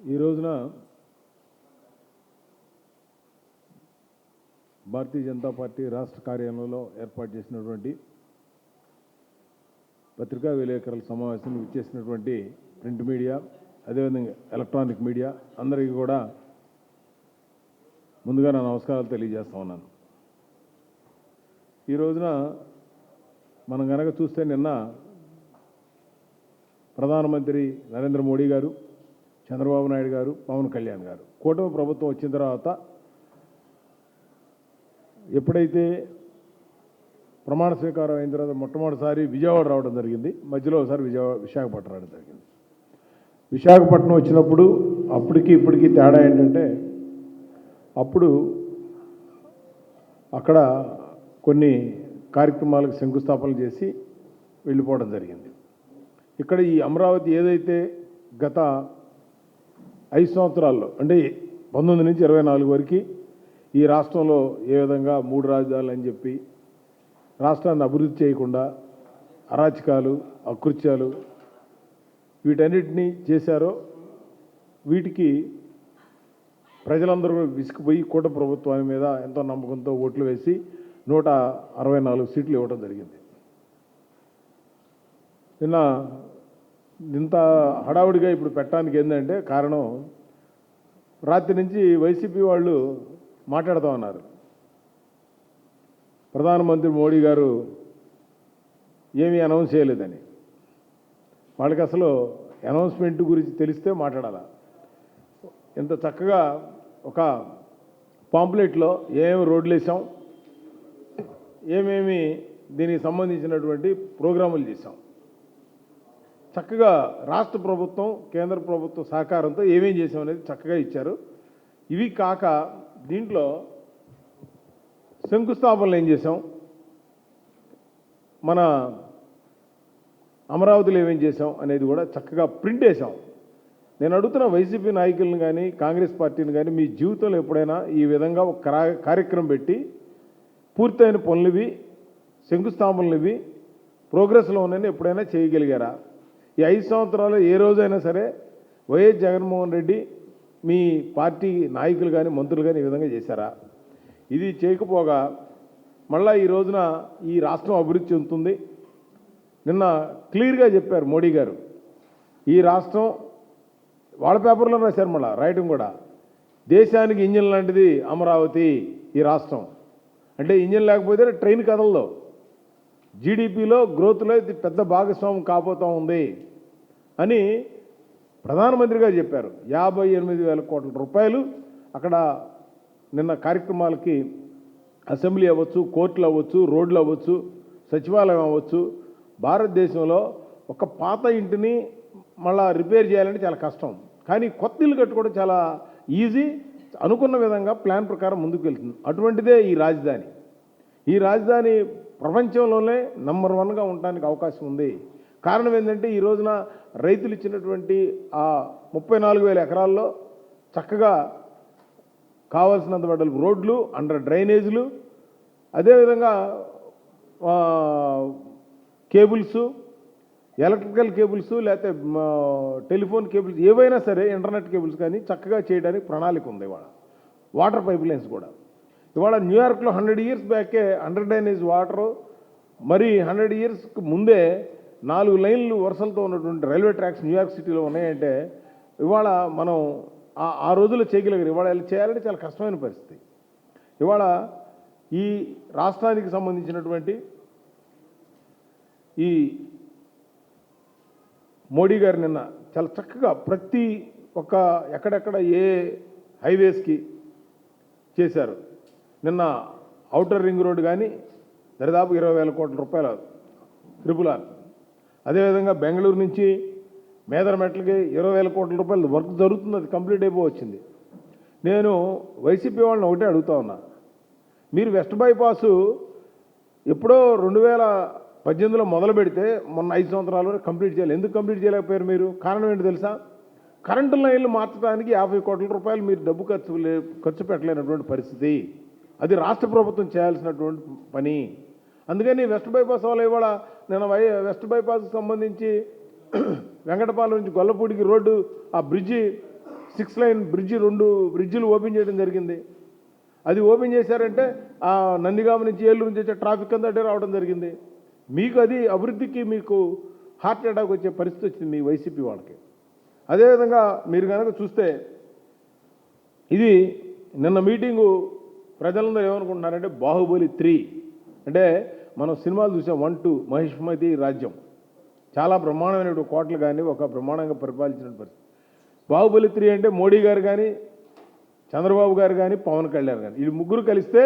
ఈ రోజున భారతీయ జనతా పార్టీ రాష్ట్ర కార్యాలయంలో ఏర్పాటు చేసినటువంటి పత్రికా విలేకరుల సమావేశం ఇచ్చేసినటువంటి ప్రింట్ మీడియా అదేవిధంగా ఎలక్ట్రానిక్ మీడియా అందరికీ కూడా ముందుగా నా నమస్కారాలు తెలియజేస్తా ఉన్నాను. ఈ రోజున మనం కనుక చూస్తే నిన్న ప్రధానమంత్రి నరేంద్ర మోడీ గారు, చంద్రబాబు నాయుడు గారు, పవన్ కళ్యాణ్ గారు కూటమి ప్రభుత్వం వచ్చిన తర్వాత ఎప్పుడైతే ప్రమాణ స్వీకారం అయిన తర్వాత మొట్టమొదటిసారి విజయవాడ రావడం జరిగింది. మధ్యలో ఒకసారి విశాఖపట్నం రావడం జరిగింది. విశాఖపట్నం వచ్చినప్పుడు అప్పటికి ఇప్పటికీ తేడా ఏంటంటే అప్పుడు అక్కడ కొన్ని కార్యక్రమాలకు శంకుస్థాపనలు చేసి వెళ్ళిపోవడం జరిగింది. ఇక్కడ ఈ అమరావతి ఏదైతే గత 5 సంవత్సరాల్లో అంటే 19 నుంచి 24 వరకు ఈ రాష్ట్రంలో ఏ విధంగా 3 రాజధానులు అని చెప్పి రాష్ట్రాన్ని అభివృద్ధి చేయకుండా అరాచకాలు, అకృత్యాలు వీటన్నిటినీ చేశారో వీటికి ప్రజలందరూ విసిగిపోయి కూటమి ప్రభుత్వాన్ని మీద ఎంతో నమ్మకంతో ఓట్లు వేసి 164 సీట్లు ఇవ్వడం జరిగింది. నిన్న ఇంత హడావుడిగా ఇప్పుడు పెట్టడానికి ఏంటంటే కారణం రాత్రి నుంచి వైసీపీ వాళ్ళు మాట్లాడుతూ ఉన్నారు. ప్రధానమంత్రి మోడీ గారు ఏమీ అనౌన్స్ చేయలేదని. వాళ్ళకి అసలు అనౌన్స్మెంట్ గురించి తెలిస్తే మాట్లాడాలా. ఇంత చక్కగా ఒక పాంప్లెట్లో ఏమేమి రోడ్లు వేసాం, ఏమేమి దీనికి సంబంధించినటువంటి ప్రోగ్రాములు చేశాం, చక్కగా రాష్ట్ర ప్రభుత్వం కేంద్ర ప్రభుత్వం సహకారంతో ఏమేం చేసాం అనేది చక్కగా ఇచ్చారు. ఇవి కాక దీంట్లో శంకుస్థాపనలు ఏం చేసాం, మన అమరావతిలో ఏమేం చేసాం అనేది కూడా చక్కగా ప్రింట్ వేసాం. నేను అడుగుతున్న వైసీపీ నాయకులను కానీ కాంగ్రెస్ పార్టీని కానీ మీ జీవితంలో ఎప్పుడైనా ఈ విధంగా ఒక కార్యక్రమం పెట్టి పూర్తయిన పనులువి శంకుస్థాపనలువి ప్రోగ్రెస్లో ఉన్నాయని ఎప్పుడైనా చేయగలిగారా? ఈ 5 సంవత్సరాలు ఏ రోజైనా సరే వైఎస్ జగన్మోహన్ రెడ్డి మీ పార్టీ నాయకులు కానీ మంత్రులు కానీ ఈ విధంగా చేశారా? ఇది చేయకపోగా మళ్ళా ఈ రోజున ఈ రాష్ట్రం అభివృద్ధి చెందుతుంది. నిన్న క్లియర్గా చెప్పారు మోడీ గారు, ఈ రాష్ట్రం వాళ్ళ పేపర్లో రాశారు, మళ్ళీ రాయటం కూడా, దేశానికి ఇంజిన్ లాంటిది అమరావతి ఈ రాష్ట్రం. అంటే ఇంజిన్ లేకపోతే ట్రైన్ కదలదు. జీడిపిలో గ్రోత్లో ఇది పెద్ద భాగస్వామ్యం కాబోతూ ఉంది అని ప్రధానమంత్రి గారు చెప్పారు. 58,000 కోట్ల రూపాయలు అక్కడ నిన్న కార్యక్రమాలకి అసెంబ్లీ అవ్వచ్చు, కోర్టులు అవ్వచ్చు, రోడ్లు అవ్వచ్చు, సచివాలయం అవ్వచ్చు, భారతదేశంలో ఒక పాత ఇంటిని మళ్ళా రిపేర్ చేయాలంటే చాలా కష్టం. కానీ కొత్త ఇల్లు కట్టుకోవడం చాలా ఈజీ. అనుకున్న విధంగా ప్లాన్ ప్రకారం ముందుకు వెళ్తుంది. అటువంటిదే ఈ రాజధాని. ఈ రాజధాని ప్రపంచంలోనే నంబర్ 1గా ఉండడానికి అవకాశం ఉంది. కారణం ఏంటంటే ఈ రోజున రైతులు ఇచ్చినటువంటి ఆ 34,000 ఎకరాల్లో చక్కగా కావాల్సినంత వెడల్పు రోడ్లు, అండర్ డ్రైనేజీలు, అదేవిధంగా కేబుల్స్, ఎలక్ట్రికల్ కేబుల్స్, లేకపోతే టెలిఫోన్ కేబుల్స్, ఏవైనా సరే ఇంటర్నెట్ కేబుల్స్ కానీ చక్కగా చేయడానికి ప్రణాళిక ఉంది. ఇవాళ వాటర్ పైప్ లైన్స్ కూడా ఇవాళ న్యూయార్క్లో 100 ఇయర్స్ బ్యాకే అండర్ డ్రైనేజ్ వాటరు, మరి 100 ఇయర్స్కి ముందే 4 లైన్లు వరుసలతో ఉన్నటువంటి రైల్వే ట్రాక్స్ న్యూయార్క్ సిటీలో ఉన్నాయంటే ఇవాళ మనం ఆ రోజుల్లో చేయగలిగారు. ఇవాళ చేయాలంటే చాలా కష్టమైన పరిస్థితి. ఇవాళ ఈ రాష్ట్రానికి సంబంధించినటువంటి ఈ మోడీ గారు నిన్న చాలా చక్కగా ప్రతి ఒక్క ఎక్కడెక్కడ ఏ హైవేస్కి చేశారు. నిన్న ఔటర్ రింగ్ రోడ్డు కానీ దరిదాపు 20,000 కోట్ల రూపాయలు RRR. అదేవిధంగా బెంగళూరు నుంచి మేదరమెట్లకి 20,000 కోట్ల రూపాయలు వర్క్ జరుగుతుంది. అది కంప్లీట్ అయిపోవచ్చింది. నేను వైసీపీ వాళ్ళని ఒకటే అడుగుతా ఉన్నా, మీరు వెస్ట్ బైపాసు ఎప్పుడో 2018లో మొదలు పెడితే మొన్న 5 సంవత్సరాలు కంప్లీట్ చేయాలి. ఎందుకు కంప్లీట్ చేయలేకపోయారు మీరు? కారణం ఏంటి తెలుసా? కరెంటు లైన్లు మార్చడానికి 50 కోట్ల రూపాయలు మీరు డబ్బు ఖర్చు పెట్టలేనటువంటి పరిస్థితి. అది రాష్ట్ర ప్రభుత్వం చేయాల్సినటువంటి పని. అందుకని వెస్ట్ బైపాస్ వల్ల ఇవాళ నేను వెస్ట్ బైపాస్కి సంబంధించి వెంకటపాలెం నుంచి గొల్లపూడికి రోడ్డు ఆ బ్రిడ్జి 6 లైన్ బ్రిడ్జి 2 బ్రిడ్జిలు ఓపెన్ చేయడం జరిగింది. అది ఓపెన్ చేశారంటే నందిగామ నుంచి ఏలూరు నుంచి వచ్చే ట్రాఫిక్ అంతా అడ్డే రావడం జరిగింది. మీకు అది అభివృద్ధికి మీకు హార్ట్ అటాక్ వచ్చే పరిస్థితి వచ్చింది మీ వైసీపీ వాళ్ళకి. అదేవిధంగా మీరు కనుక చూస్తే ఇది నిన్న మీటింగు ప్రజలందరూ ఏమనుకుంటున్నారంటే బాహుబలి 3 అంటే మనం సినిమాలు చూసాం 1, 2 మహిష్మతి రాజ్యం చాలా బ్రహ్మాండమైన కోటలు కానీ ఒక బ్రహ్మాండంగా పరిపాలించిన పరిస్థితి. బాహుబలి 3 అంటే మోడీ గారు కానీ చంద్రబాబు గారు కానీ పవన్ కళ్యాణ్ గారు ఈ ముగ్గురు కలిస్తే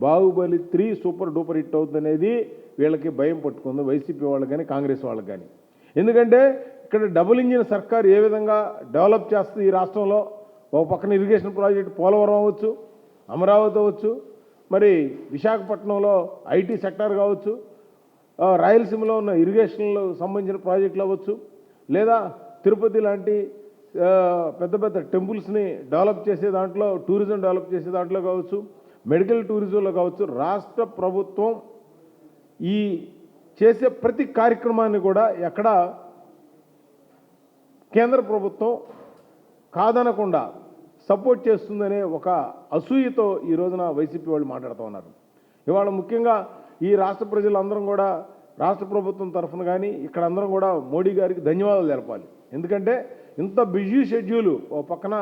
బాహుబలి 3 సూపర్ డూపర్ హిట్ అవుతుంది అనేది వీళ్ళకి భయం పట్టుకుంది వైసీపీ వాళ్ళకి కానీ కాంగ్రెస్ వాళ్ళకి కానీ. ఎందుకంటే ఇక్కడ డబుల్ ఇంజిన్ సర్కార్ ఏ విధంగా డెవలప్ చేస్తుంది ఈ రాష్ట్రంలో. ఒక పక్కన ఇరిగేషన్ ప్రాజెక్ట్ పోలవరం అవ్వచ్చు, అమరావతి అవ్వచ్చు, మరి విశాఖపట్నంలో ఐటీ సెక్టార్ కావచ్చు, రాయలసీమలో ఉన్న ఇరిగేషన్లో సంబంధించిన ప్రాజెక్టులు అవ్వచ్చు, లేదా తిరుపతి లాంటి పెద్ద పెద్ద టెంపుల్స్ని డెవలప్ చేసే దాంట్లో టూరిజం డెవలప్ చేసే దాంట్లో కావచ్చు, మెడికల్ టూరిజంలో కావచ్చు. రాష్ట్ర ప్రభుత్వం ఈ చేసే ప్రతి కార్యక్రమాన్ని కూడా ఎక్కడ కేంద్ర ప్రభుత్వం కాదనకుండా సపోర్ట్ చేస్తుందనే ఒక అసూయతో ఈ రోజున వైసీపీ వాళ్ళు మాట్లాడుతూ ఉన్నారు. ఇవాళ ముఖ్యంగా ఈ రాష్ట్ర ప్రజలందరం కూడా రాష్ట్ర ప్రభుత్వం తరఫున కానీ ఇక్కడ అందరం కూడా మోడీ గారికి ధన్యవాదాలు తెలపాలి. ఎందుకంటే ఇంత బిజీ షెడ్యూల్ ఓ పక్కన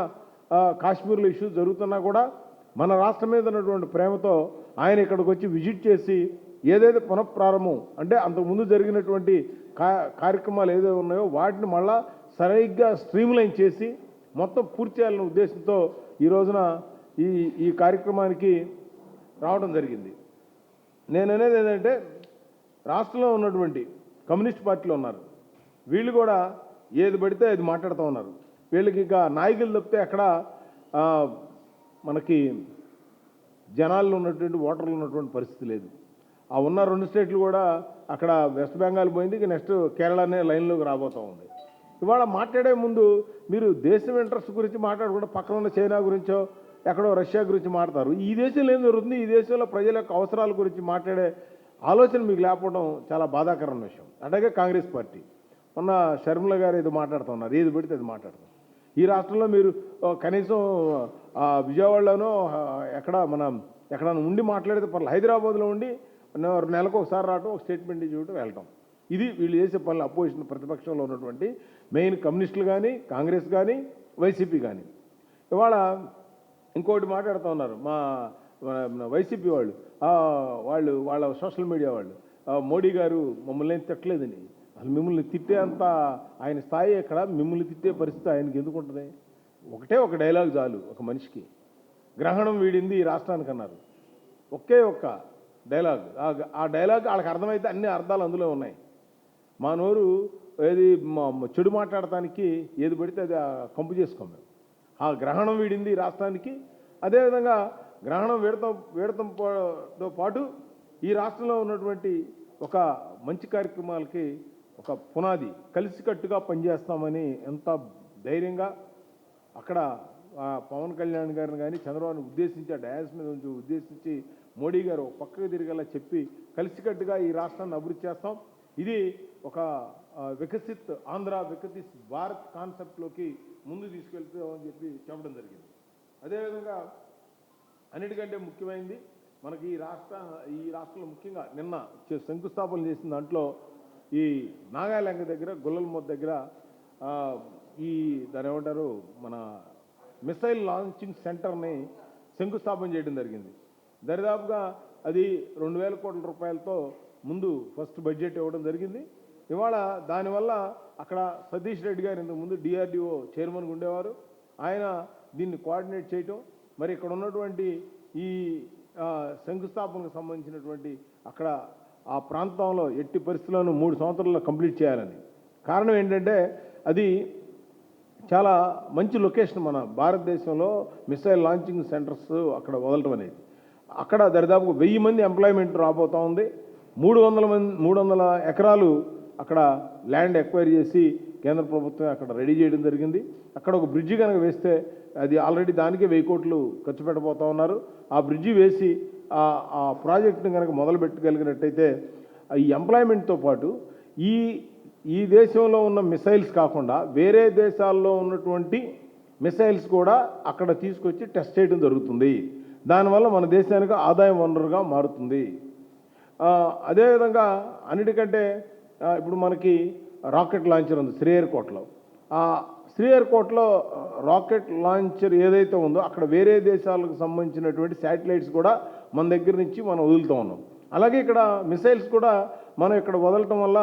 కాశ్మీర్లో ఇష్యూస్ జరుగుతున్నా కూడా మన రాష్ట్రం మీద ఉన్నటువంటి ప్రేమతో ఆయన ఇక్కడికి వచ్చి విజిట్ చేసి ఏదైతే పునఃప్రారంభం అంటే అంతకుముందు జరిగినటువంటి కార్యక్రమాలు ఏదైతే ఉన్నాయో వాటిని మళ్ళా సరిగ్గా స్ట్రీమ్లైన్ చేసి మొత్తం పూర్తి చేయాలనే ఉద్దేశంతో ఈ రోజున ఈ కార్యక్రమానికి రావడం జరిగింది. నేను అనేది ఏంటంటే రాష్ట్రంలో ఉన్నటువంటి కమ్యూనిస్ట్ పార్టీలు ఉన్నారు, వీళ్ళు కూడా ఏది పడితే అది మాట్లాడుతూ ఉన్నారు. వీళ్ళకి ఇక నాయకులు తప్పితే అక్కడ మనకి జనాల్లో ఉన్నటువంటి ఓటర్లు ఉన్నటువంటి పరిస్థితి లేదు. ఆ ఉన్న 2 స్టేట్లు కూడా అక్కడ వెస్ట్ బెంగాల్ పోయింది, ఇక నెక్స్ట్ కేరళనే లైన్లోకి రాబోతూ ఉంది. ఇవాళ మాట్లాడే ముందు మీరు దేశం ఇంట్రెస్ట్ గురించి మాట్లాడకుండా పక్కన ఉన్న చైనా గురించో ఎక్కడో రష్యా గురించి మాట్లాడతారు. ఈ దేశంలో ఏం జరుగుతుంది, ఈ దేశంలో ప్రజల యొక్క అవసరాల గురించి మాట్లాడే ఆలోచన మీకు లేకపోవడం చాలా బాధాకరమైన విషయం. అలాగే కాంగ్రెస్ పార్టీ మొన్న షర్మిల గారు ఏదో మాట్లాడుతున్నారు, ఏది పెడితే అది మాట్లాడుతున్నారు. ఈ రాష్ట్రంలో మీరు కనీసం విజయవాడలోనో ఎక్కడైనా ఉండి మాట్లాడితే పర్లేదు, హైదరాబాద్లో ఉండి నెలకు ఒకసారి రావడం, ఒక స్టేట్మెంట్ ఇవ్వడం, వెళ్ళటం. ఇది వీళ్ళు చేసే పనులు. అపోజిషన్ ప్రతిపక్షంలో ఉన్నటువంటి మెయిన్ కమ్యూనిస్టులు కానీ కాంగ్రెస్ కానీ వైసీపీ కానీ. ఇవాళ ఇంకోటి మాట్లాడుతూ ఉన్నారు మా వైసీపీ వాళ్ళ సోషల్ మీడియా వాళ్ళు, మోడీ గారు మమ్మల్ని ఏం తిట్టలేదని. అసలు మిమ్మల్ని తిట్టే అంత ఆయన స్థాయి ఎక్కడ, మిమ్మల్ని తిట్టే పరిస్థితి ఆయనకి ఎందుకు ఉంటుంది? ఒక డైలాగ్ చాలు ఒక మనిషికి. గ్రహణం వీడింది ఈ రాష్ట్రానికి అన్నారు, ఒకే ఒక్క డైలాగ్. ఆ డైలాగ్ వాళ్ళకి అర్థమైతే అన్ని అర్థాలు అందులో ఉన్నాయి. మా నోరు ఏది చెడు మాట్లాడటానికి ఏది పడితే అది కంపు చేసుకోం మేము. ఆ గ్రహణం వీడింది ఈ రాష్ట్రానికి. అదేవిధంగా గ్రహణం వీడతంతో పాటు ఈ రాష్ట్రంలో ఉన్నటువంటి ఒక మంచి కార్యక్రమాలకి ఒక పునాది కలిసికట్టుగా పనిచేస్తామని ఎంత ధైర్యంగా అక్కడ పవన్ కళ్యాణ్ గారిని కానీ చంద్రబాబుని ఉద్దేశించి ఆ డయాస్ మీద నుంచి ఉద్దేశించి మోడీ గారు పక్కకు తిరిగేలా చెప్పి కలిసికట్టుగా ఈ రాష్ట్రాన్ని అభివృద్ధి చేస్తాం, ఇది ఒక వికసిత్ ఆంధ్ర వికసిత్ భారత్ కాన్సెప్ట్లోకి ముందు తీసుకెళ్తామని చెప్పి చెప్పడం జరిగింది. అదేవిధంగా అన్నిటికంటే ముఖ్యమైనది మనకి ఈ రాష్ట్రంలో ముఖ్యంగా నిన్న శంకుస్థాపన చేసిన దాంట్లో ఈ నాగాలంక దగ్గర గుల్లలమోత్ దగ్గర దాని ఏమంటారు మన మిసైల్ లాంచింగ్ సెంటర్ని శంకుస్థాపన చేయడం జరిగింది. దరిదాపుగా అది 2,000 కోట్ల రూపాయలతో ముందు ఫస్ట్ బడ్జెట్ ఇవ్వడం జరిగింది. ఇవాళ దానివల్ల అక్కడ సతీష్ రెడ్డి గారు ఇంతకుముందు డిఆర్డిఓ చైర్మన్గా ఉండేవారు, ఆయన దీన్ని కోఆర్డినేట్ చేయటం, మరి ఇక్కడ ఉన్నటువంటి ఈ శంకుస్థాపనకు సంబంధించినటువంటి అక్కడ ఆ ప్రాంతంలో ఎట్టి పరిస్థితులను 3 సంవత్సరాల్లో కంప్లీట్ చేయాలని. కారణం ఏంటంటే అది చాలా మంచి లొకేషన్ మన భారతదేశంలో మిసైల్ లాంచింగ్ సెంటర్స్ అక్కడ వదలటం అనేది. అక్కడ దరిదాపు 1000 మంది ఎంప్లాయ్మెంట్ రాబోతూ ఉంది. 300 ఎకరాలు అక్కడ ల్యాండ్ ఎక్వైర్ చేసి కేంద్ర ప్రభుత్వం అక్కడ రెడీ చేయడం జరిగింది. అక్కడ ఒక బ్రిడ్జి కనుక వేస్తే అది ఆల్రెడీ దానికే 1000 కోట్లు ఖర్చు పెట్టబోతూ ఉన్నారు. ఆ బ్రిడ్జి వేసి ఆ ప్రాజెక్టుని కనుక మొదలు పెట్టగలిగినట్టయితే ఈ ఎంప్లాయ్మెంట్తో పాటు ఈ దేశంలో ఉన్న మిసైల్స్ కాకుండా వేరే దేశాల్లో ఉన్నటువంటి మిసైల్స్ కూడా అక్కడ తీసుకొచ్చి టెస్ట్ చేయడం జరుగుతుంది. దానివల్ల మన దేశానికి ఆదాయ వనరుగా మారుతుంది. అదేవిధంగా అన్నిటికంటే ఇప్పుడు మనకి రాకెట్ లాంచర్ ఉంది శ్రీహరికోటలో. ఆ శ్రీహరికోటలో రాకెట్ లాంచర్ ఏదైతే ఉందో అక్కడ వేరే దేశాలకు సంబంధించినటువంటి శాటిలైట్స్ కూడా మన దగ్గర నుంచి మనం వదులుతూ ఉన్నాం. అలాగే ఇక్కడ మిసైల్స్ కూడా మనం ఇక్కడ వదలటం వల్ల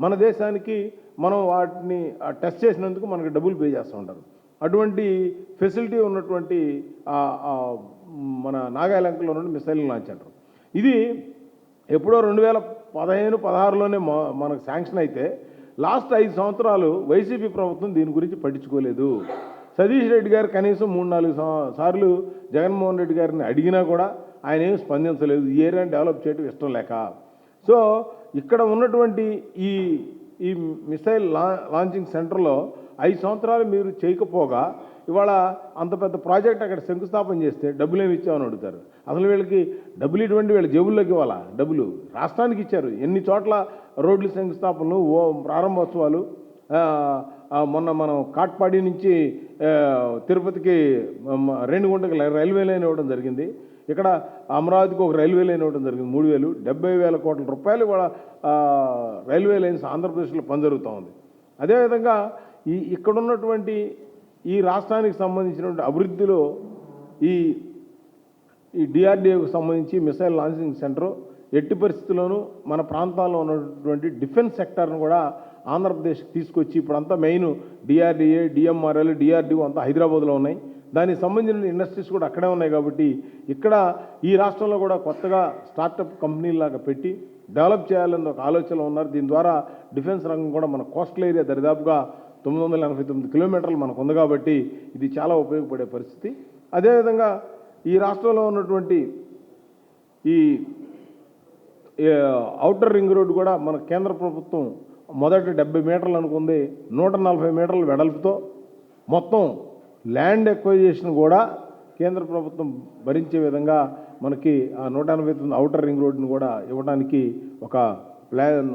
మన దేశానికి మనం వాటిని టెస్ట్ చేసినందుకు మనకు డబ్బులు పే చేస్తూ ఉంటారు. అటువంటి ఫెసిలిటీ ఉన్నటువంటి మన నాగాలంకలో ఉన్న మిసైల్ లాంచ్ అంటారు. ఇది ఎప్పుడో 2015-16లోనే మనకు శాంక్షన్ అయితే లాస్ట్ 5 సంవత్సరాలు వైసీపీ ప్రభుత్వం దీని గురించి పట్టించుకోలేదు. సతీష్ రెడ్డి గారు కనీసం 3-4 సార్లు జగన్మోహన్ రెడ్డి గారిని అడిగినా కూడా ఆయన ఏం స్పందించలేదు. ఈ ఏరియాని డెవలప్ చేయడం ఇష్టం లేక. సో ఇక్కడ ఉన్నటువంటి ఈ మిసైల్ లాంచింగ్ సెంటర్లో 5 సంవత్సరాలు మీరు చేయకపోగా ఇవాళ అంత పెద్ద ప్రాజెక్ట్ అక్కడ శంకుస్థాపన చేస్తే డబ్బులు ఏమి ఇచ్చామని అడుగుతారు. అసలు వీళ్ళకి డబ్బులు ఇటువంటి వీళ్ళ జేబుల్లోకి ఇవ్వాలా? డబ్బులు రాష్ట్రానికి ఇచ్చారు. ఎన్ని చోట్ల రోడ్లు శంకుస్థాపనలు, ప్రారంభోత్సవాలు. మొన్న మనం కాట్పాడి నుంచి తిరుపతికి రేణిగుంటకి రైల్వే లైన్ ఇవ్వడం జరిగింది. ఇక్కడ అమరావతికి ఒక రైల్వే లైన్ ఇవ్వడం జరిగింది 70,000 కోట్ల రూపాయలు కూడా రైల్వే లైన్స్ ఆంధ్రప్రదేశ్లో పని జరుగుతూ ఉంది. అదేవిధంగా ఇక్కడ ఉన్నటువంటి ఈ రాష్ట్రానికి సంబంధించినటువంటి అభివృద్ధిలో ఈ డిఆర్డీఏకు సంబంధించి మిసైల్ లాంచింగ్ సెంటర్ ఎట్టి పరిస్థితుల్లోనూ మన ప్రాంతాల్లో ఉన్నటువంటి డిఫెన్స్ సెక్టర్ను కూడా ఆంధ్రప్రదేశ్కి తీసుకొచ్చి ఇప్పుడంతా మెయిన్ డిఆర్డీఏ, డిఎంఆర్ఎల్, డిఆర్డీఓ అంతా హైదరాబాద్లో ఉన్నాయి. దానికి సంబంధించిన ఇండస్ట్రీస్ కూడా అక్కడే ఉన్నాయి. కాబట్టి ఇక్కడ ఈ రాష్ట్రంలో కూడా కొత్తగా స్టార్టప్ కంపెనీలాగా పెట్టి డెవలప్ చేయాలని ఒక ఆలోచనలో ఉన్నారు. దీని ద్వారా డిఫెన్స్ రంగం కూడా మన కోస్టల్ ఏరియా దరిదాపుగా 989 కిలోమీటర్లు మనకు ఉంది. కాబట్టి ఇది చాలా ఉపయోగపడే పరిస్థితి. అదేవిధంగా ఈ రాష్ట్రంలో ఉన్నటువంటి ఈ ఔటర్ రింగ్ రోడ్డు కూడా మన కేంద్ర ప్రభుత్వం మొదట 70 మీటర్లు అనుకుంది, 140 మీటర్ల వెడల్పుతో మొత్తం ల్యాండ్ ఎక్వైజేషన్ కూడా కేంద్ర ప్రభుత్వం భరించే విధంగా మనకి ఆ 189 ఔటర్ రింగ్ రోడ్డును కూడా ఇవ్వడానికి ఒక ప్లాన్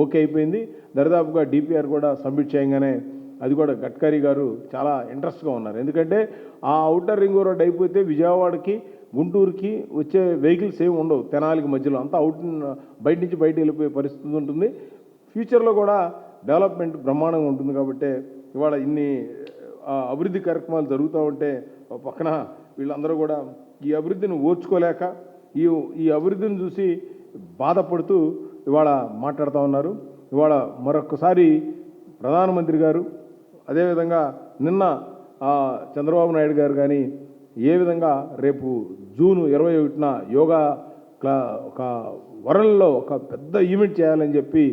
ఓకే అయిపోయింది. దరిదాపుగా డిపిఆర్ కూడా సబ్మిట్ చేయగానే అది కూడా గడ్కరీ గారు చాలా ఇంట్రెస్ట్గా ఉన్నారు. ఎందుకంటే ఆ ఔటర్ రింగ్ రోడ్ అయిపోతే విజయవాడకి, గుంటూరుకి వచ్చే వెహికల్స్ ఏమి ఉండవు. తెనాలికి మధ్యలో అంతా బయట నుంచి బయట వెళ్ళిపోయే పరిస్థితి ఉంటుంది. ఫ్యూచర్లో కూడా డెవలప్మెంట్ బ్రహ్మాండంగా ఉంటుంది. కాబట్టి ఇవాళ ఇన్ని అభివృద్ధి కార్యక్రమాలు జరుగుతూ ఉంటే పక్కన వీళ్ళందరూ కూడా ఈ అభివృద్ధిని ఓర్చుకోలేక ఈ అభివృద్ధిని చూసి బాధపడుతూ ఇవాళ మాట్లాడుతూ ఉన్నారు. ఇవాళ మరొకసారి ప్రధానమంత్రి గారు, అదేవిధంగా నిన్న చంద్రబాబు నాయుడు గారు కానీ ఏ విధంగా రేపు జూన్ 21న యోగా ఒక వరల్డ్లో ఒక పెద్ద ఈవెంట్ చేయాలని చెప్పి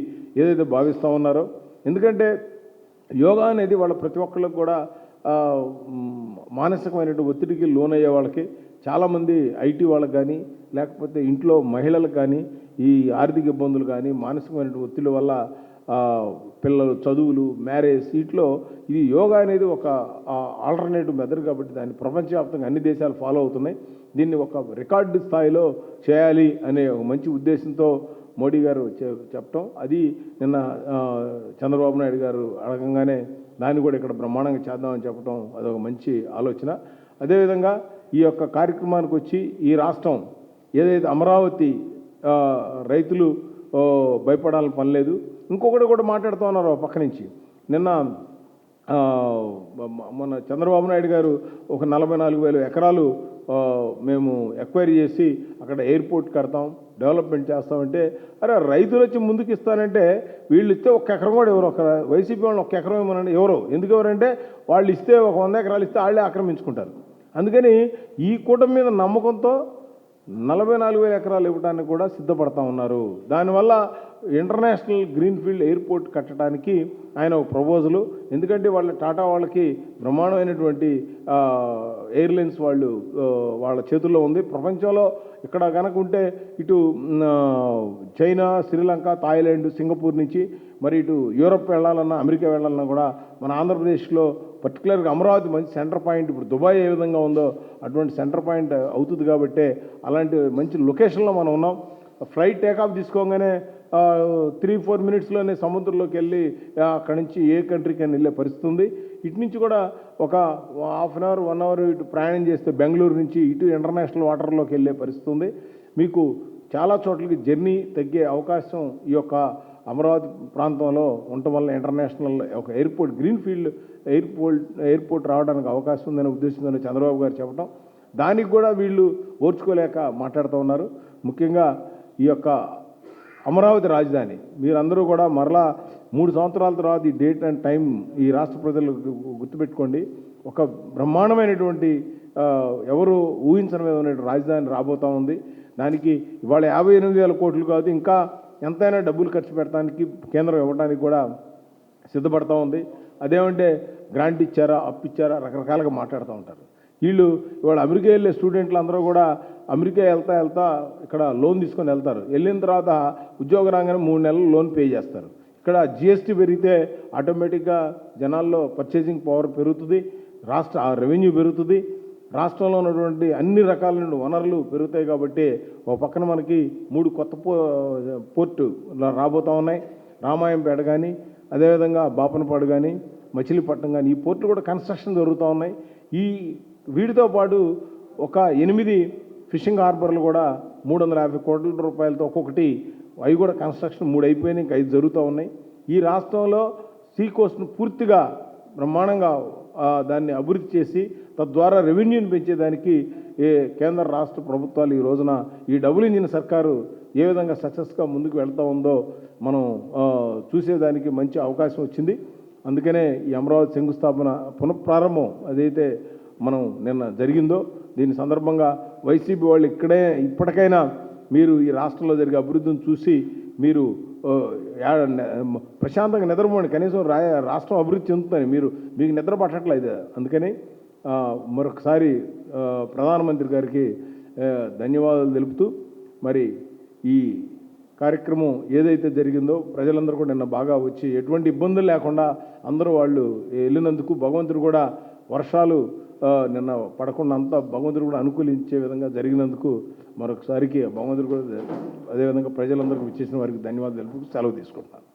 ఏదైతే భావిస్తూ ఉన్నారో, ఎందుకంటే యోగా అనేది వాళ్ళ ప్రతి ఒక్కళ్ళకి కూడా మానసికమైనటువంటి ఒత్తిడికి లోనయ్యే వాళ్ళకి చాలామంది ఐటీ వాళ్ళకి కానీ లేకపోతే ఇంట్లో మహిళలకు కానీ ఈ ఆర్థిక ఇబ్బందులు కానీ మానసికమైనటువంటి ఒత్తిడి వల్ల పిల్లలు చదువులు, మ్యారేజ్, వీటిలో ఇది యోగా అనేది ఒక ఆల్టర్నేటివ్ మెథడ్. కాబట్టి దాన్ని ప్రపంచవ్యాప్తంగా అన్ని దేశాలు ఫాలో అవుతున్నాయి. దీన్ని ఒక రికార్డు స్థాయిలో చేయాలి అనే ఒక మంచి ఉద్దేశంతో మోడీ గారు చెప్పటం, అది నిన్న చంద్రబాబు నాయుడు గారు అడగంగానే దాన్ని కూడా ఇక్కడ బ్రహ్మాండంగా చేద్దామని చెప్పడం అదొక మంచి ఆలోచన. అదేవిధంగా ఈ యొక్క కార్యక్రమానికి వచ్చి ఈ రాష్ట్రం ఏదైతే అమరావతి రైతులు భయపడాలని పని లేదు. ఇంకొకటి కూడా మాట్లాడుతూ ఉన్నారు పక్క నుంచి. నిన్న మన చంద్రబాబు నాయుడు గారు ఒక 44,000 ఎకరాలు మేము ఎక్వైరీ చేసి అక్కడ ఎయిర్పోర్ట్ కడతాం, డెవలప్మెంట్ చేస్తామంటే, అరే రైతులు వచ్చి ముందుకు ఇస్తానంటే వీళ్ళు ఇస్తే 1 ఎకరం కూడా ఎవరు, ఒక వైసీపీ వాళ్ళు 1 ఎకరం ఇవ్వనండి ఎవరు, ఎందుకు ఎవరంటే వాళ్ళు ఇస్తే ఒక 100 ఎకరాలు ఇస్తే వాళ్ళే ఆక్రమించుకుంటారు. అందుకని ఈ కూటమి మీద నమ్మకంతో 44,000 ఎకరాలు ఇవ్వడానికి కూడా సిద్ధపడతా ఉన్నారు. దానివల్ల ఇంటర్నేషనల్ గ్రీన్ఫీల్డ్ ఎయిర్పోర్ట్ కట్టడానికి ఆయన ఒక ప్రపోజలు. ఎందుకంటే వాళ్ళ టాటా వాళ్ళకి బ్రహ్మాండమైనటువంటి ఎయిర్లైన్స్ వాళ్ళ చేతుల్లో ఉంది. ప్రపంచంలో ఇక్కడ కనుక ఉంటే ఇటు చైనా, శ్రీలంక, థాయిలాండ్, సింగపూర్ నుంచి మరి ఇటు యూరప్ వెళ్ళాలన్నా, అమెరికా వెళ్ళాలన్నా కూడా మన ఆంధ్రప్రదేశ్లో పర్టికులర్గా అమరావతి మంచి సెంటర్ పాయింట్. ఇప్పుడు దుబాయ్ ఏ విధంగా ఉందో అటువంటి సెంటర్ పాయింట్ అవుతుంది. కాబట్టి అలాంటి మంచి లొకేషన్లో మనం ఉన్నాం. ఫ్లైట్ టేకాఫ్ తీసుకోగానే 3-4 మినిట్స్లోనే సముద్రంలోకి వెళ్ళి అక్కడి నుంచి ఏ కంట్రీకి అని వెళ్ళే పరిస్థితి ఉంది. ఇటు నుంచి కూడా ఒక హాఫ్ అన్ అవర్ 1 అవర్ ఇటు ప్రయాణం చేస్తే బెంగళూరు నుంచి ఇటు ఇంటర్నేషనల్ వాటర్లోకి వెళ్ళే పరిస్థితి ఉంది. మీకు చాలా చోట్లకి జర్నీ తగ్గే అవకాశం ఈ యొక్క అమరావతి ప్రాంతంలో ఉండటం వల్ల ఇంటర్నేషనల్ ఒక ఎయిర్పోర్ట్ గ్రీన్ఫీల్డ్ ఎయిర్పోర్ట్ రావడానికి అవకాశం ఉందనే ఉద్దేశంతో చంద్రబాబు గారు చెప్పడం, దానికి కూడా వీళ్ళు ఓర్చుకోలేక మాట్లాడుతూ ఉన్నారు. ముఖ్యంగా ఈ యొక్క అమరావతి రాజధాని మీరందరూ కూడా మరలా 3 సంవత్సరాల తర్వాత ఈ డేట్ అండ్ టైం ఈ రాష్ట్ర ప్రజలు గుర్తుపెట్టుకోండి. ఒక బ్రహ్మాండమైనటువంటి ఎవరు ఊహించని విధమైన రాజధాని రాబోతూ ఉంది. దానికి ఇవాళ 58,000 కోట్లు కాదు, ఇంకా ఎంతైనా డబ్బులు ఖర్చు పెట్టడానికి కేంద్రం ఇవ్వడానికి కూడా సిద్ధపడతా ఉంది. అదేమంటే గ్రాంట్ ఇచ్చారా, అప్పు ఇచ్చారా, రకరకాలుగా మాట్లాడుతూ ఉంటారు. వీళ్ళు ఇవాళ అమెరికా వెళ్ళే స్టూడెంట్లు అందరూ కూడా అమెరికా వెళ్తా ఇక్కడ లోన్ తీసుకొని వెళ్తారు. వెళ్ళిన తర్వాత ఉద్యోగ రాగానే 3 నెలలు లోన్ పే చేస్తారు. ఇక్కడ జిఎస్టీ పెరిగితే ఆటోమేటిక్గా జనాల్లో పర్చేసింగ్ పవర్ పెరుగుతుంది, రాష్ట్ర రెవెన్యూ పెరుగుతుంది, రాష్ట్రంలో ఉన్నటువంటి అన్ని రకాలైన వనరులు పెరుగుతాయి. కాబట్టి ఒక పక్కన మనకి 3 కొత్త పోర్టు రాబోతూ ఉన్నాయి. రామాయంపేట కానీ, అదేవిధంగా బాపనపాడు కానీ, మచిలీపట్నం కానీ, ఈ పోర్టులు కూడా కన్స్ట్రక్షన్ జరుగుతూ ఉన్నాయి. వీటితో పాటు ఒక 8 ఫిషింగ్ హార్బర్లు కూడా 350 కోట్ల రూపాయలతో ఒక్కొక్కటి, అవి కూడా కన్స్ట్రక్షన్ 3 అయిపోయినాయి, ఇంకా 5 జరుగుతూ ఉన్నాయి. ఈ రాష్ట్రంలో సీ కోస్ట్ను పూర్తిగా బ్రహ్మాండంగా దాన్ని అభివృద్ధి చేసి తద్వారా రెవెన్యూని పెంచేదానికి కేంద్ర రాష్ట్ర ప్రభుత్వాలు ఈ రోజున ఈ డబుల్ ఇంజిన్ సర్కారు ఏ విధంగా సక్సెస్గా ముందుకు వెళ్తూ ఉందో మనం చూసేదానికి మంచి అవకాశం వచ్చింది. అందుకనే ఈ అమరావతి శంకుస్థాపన పునఃప్రారంభం అదైతే మనం నిన్న జరిగిందో, దీని సందర్భంగా వైసీపీ వాళ్ళు ఇప్పటికైనా మీరు ఈ రాష్ట్రంలో జరిగే అభివృద్ధిని చూసి మీరు ప్రశాంతంగా నిద్రపోండి. కనీసం రాష్ట్రం అభివృద్ధి చెందుతుందని మీకు నిద్ర పట్టట్లేదు. అందుకని మరొకసారి ప్రధానమంత్రి గారికి ధన్యవాదాలు తెలుపుతూ, మరి ఈ కార్యక్రమం ఏదైతే జరిగిందో ప్రజలందరూ కూడా నిన్న బాగా వచ్చి ఎటువంటి ఇబ్బందులు లేకుండా అందరూ వాళ్ళు వెళ్ళినందుకు భగవంతుడు కూడా వర్షాలు నిన్న పడకుండా అంతా భగవంతుడు కూడా అనుకూలించే విధంగా జరిగినందుకు మరొకసారికి భగవంతుడు కూడా అదేవిధంగా ప్రజలందరికీ విచ్చేసిన వారికి ధన్యవాదాలు తెలుపుతూ సెలవు తీసుకుంటున్నాను.